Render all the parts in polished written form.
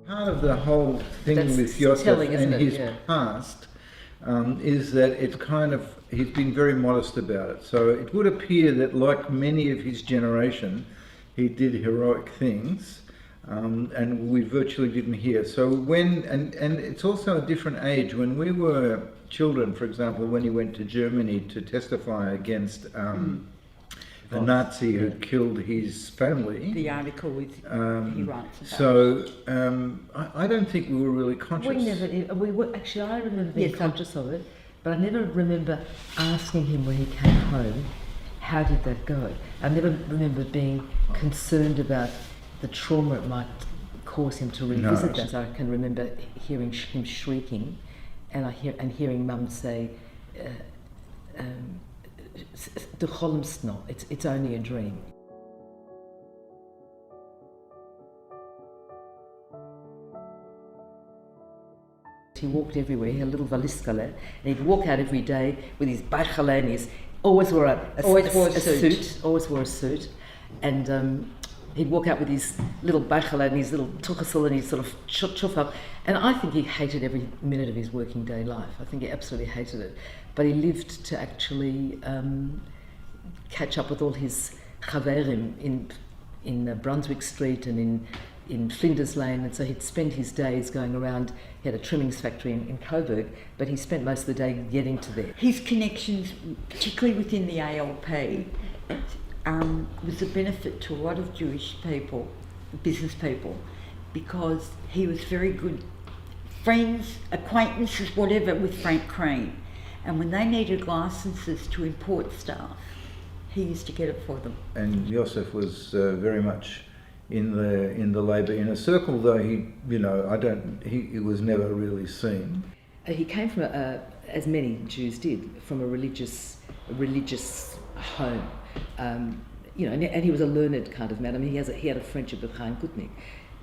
Part of the whole thing That's with Yosef telling, and isn't it? his Yeah. past is that it's he's been very modest about it. So it would appear that, like many of his generation, he did heroic things, and we virtually didn't hear. So and it's also a different age. When we were children, for example, when he went to Germany to testify against the Nazi who killed his family. The article with he writes about. So I don't think we were really conscious. We were actually. I remember being Yes, conscious of it, but I never remember asking him when he came home, how did that go? I never remember being concerned about the trauma it might cause him to revisit that. I can remember hearing him shrieking, and hearing Mum say, "De cholemst nog, it's only a dream." He walked everywhere. He had a little valiskale, and he'd walk out every day with his bachale, and he's always wore a suit. Always wore a suit, and he'd walk out with his little bachale and his little tuchasel and his sort of chufak. And I think he hated every minute of his working day life. I think he absolutely hated it. But he lived to actually catch up with all his chaverim in Brunswick Street and in Flinders Lane, and so he'd spend his days going around. He had a trimmings factory in Coburg, but he spent most of the day getting to there. His connections, particularly within the ALP, was a benefit to a lot of Jewish people, business people, because he was very good friends, acquaintances, whatever, with Frank Crane. And when they needed licenses to import stuff, he used to get it for them. And Yosef was very much in the Labour inner circle, though he was never really seen. He came from as many Jews did, from a religious home, and he was a learned kind of man. I mean, he had a friendship with Chaim Gutnick.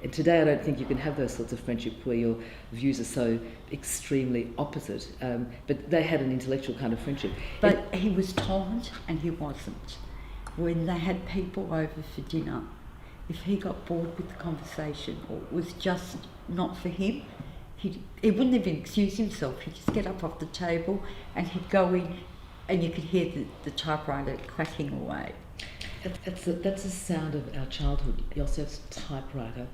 And today, I don't think you can have those sorts of friendship where your views are so extremely opposite. But they had an intellectual kind of friendship. But he was tolerant, and he wasn't. When they had people over for dinner, if he got bored with the conversation or it was just not for him, he wouldn't even excuse himself. He'd just get up off the table and he'd go in, and you could hear the typewriter clacking away. That's the sound of our childhood. Yosef's typewriter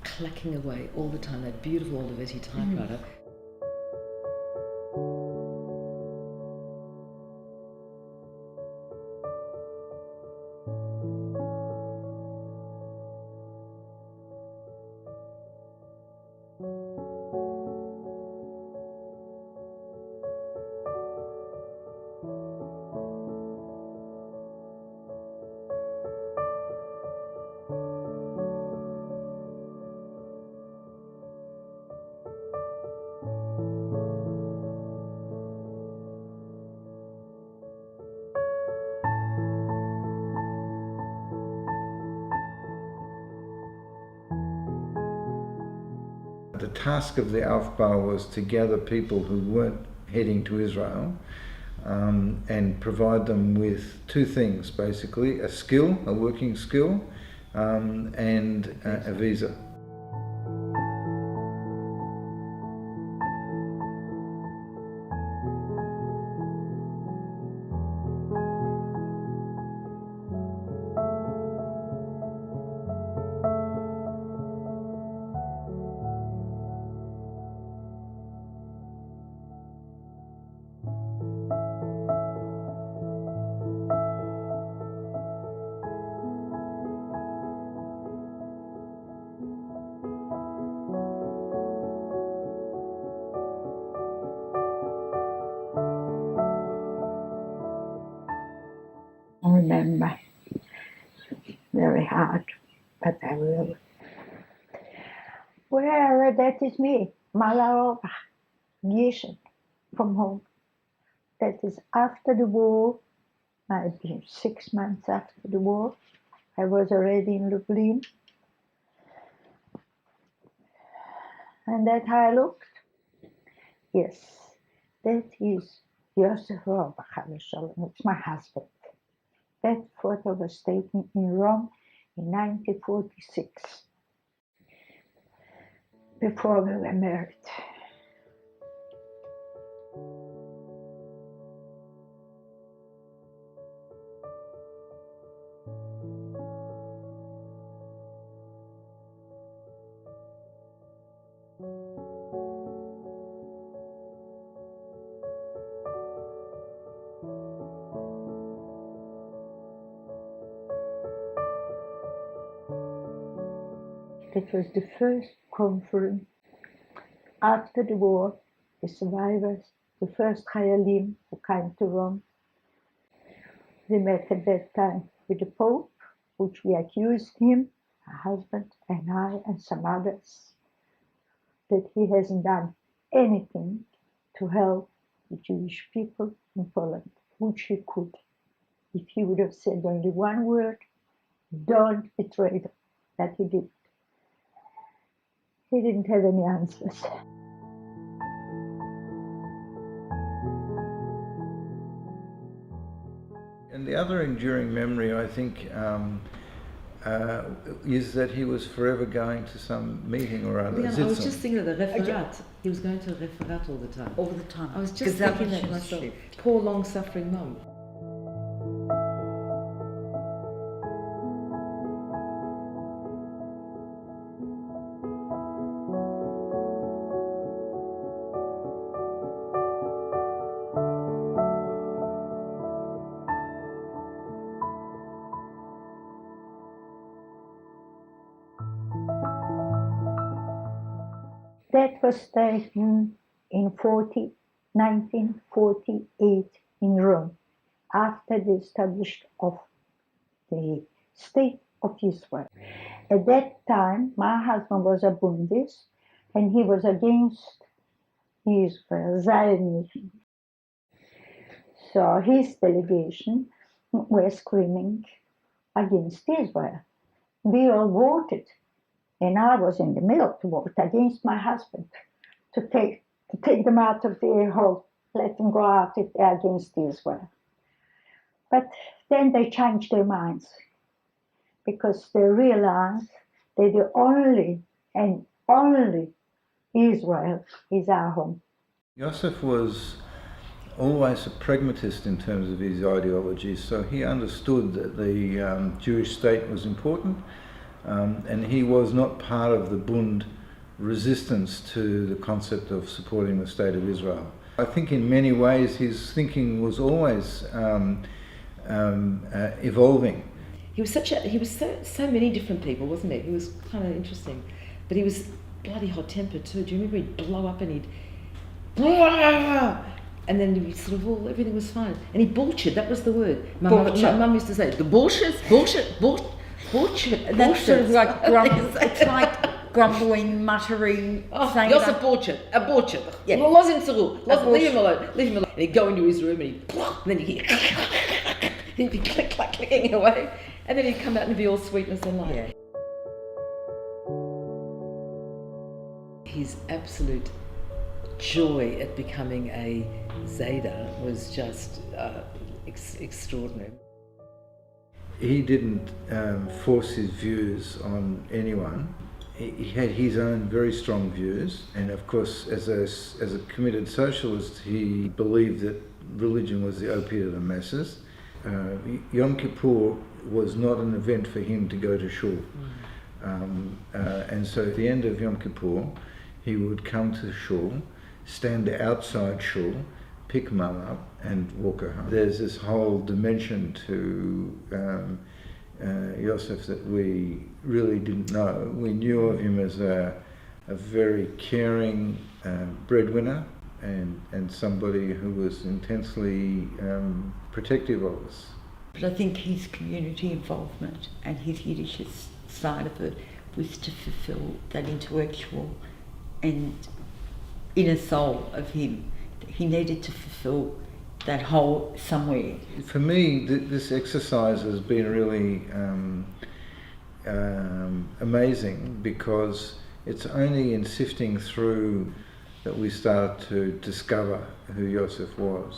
clacking away all the time. That beautiful Olivetti typewriter. The task of the Aufbau was to gather people who weren't heading to Israel and provide them with two things, basically: a working skill, and a visa. I remember. Very hard, but I will. Well, that is me, Mala Orbach, Yiddish, from home. That is after the war, maybe 6 months after the war. I was already in Lublin. And that's how I looked. Yes, that is Yosef Orbach, it's my husband. That photo was taken in Rome in 1946. before we were married. It was the first conference after the war, the survivors, the first Chayalim who came to Rome. We met at that time with the Pope, which we accused him, my husband and I and some others, that he hasn't done anything to help the Jewish people in Poland, which he could. If he would have said only one word, don't betray them, that he did. He didn't have any answers. And the other enduring memory, I think, is that he was forever going to some meeting or other. I was just thinking of the referat. He was going to a referat all the time. All the time. I was just thinking that myself. Poor long-suffering mum. That was taken in 1948 in Rome, after the establishment of the State of Israel. At that time, my husband was a Bundist, and he was against Israel, Zionism. So his delegation were screaming against Israel. We all voted. And I was in the middle to vote against my husband to take them out of the hole, let them go out if they're against Israel. But then they changed their minds because they realized that the only and only Israel is our home. Yosef was always a pragmatist in terms of his ideology, so he understood that the Jewish state was important. And he was not part of the Bund resistance to the concept of supporting the State of Israel. I think in many ways his thinking was always evolving. He was so many different people, wasn't he? He was kind of interesting, but he was bloody hot-tempered too. Do you remember he'd blow up and he'd and then he sort of everything was fine. And he bullshit. That was the word. My mum used to say the bullshit. That's sort of like it's like grumbling, muttering, saying Yosef bullshit, a bullshit. Yeah. Leave him alone. And he'd go into his room and then he'd he'd be clicking away, and then he'd come out and be all sweetness and light. Yeah. His absolute joy at becoming a Zayda was just extraordinary. He didn't force his views on anyone. He had his own very strong views, and of course, as a committed socialist, he believed that religion was the opiate of the masses. Yom Kippur was not an event for him to go to shul, and so at the end of Yom Kippur, he would come to shul, stand outside shul, pick mum up and walk her home. There's this whole dimension to Yosef that we really didn't know. We knew of him as a very caring breadwinner and somebody who was intensely protective of us. But I think his community involvement and his Yiddishist side of it was to fulfil that intellectual and inner soul of him. He needed to fulfill that hole somewhere. For me, this exercise has been really amazing, because it's only in sifting through that we start to discover who Yosef was.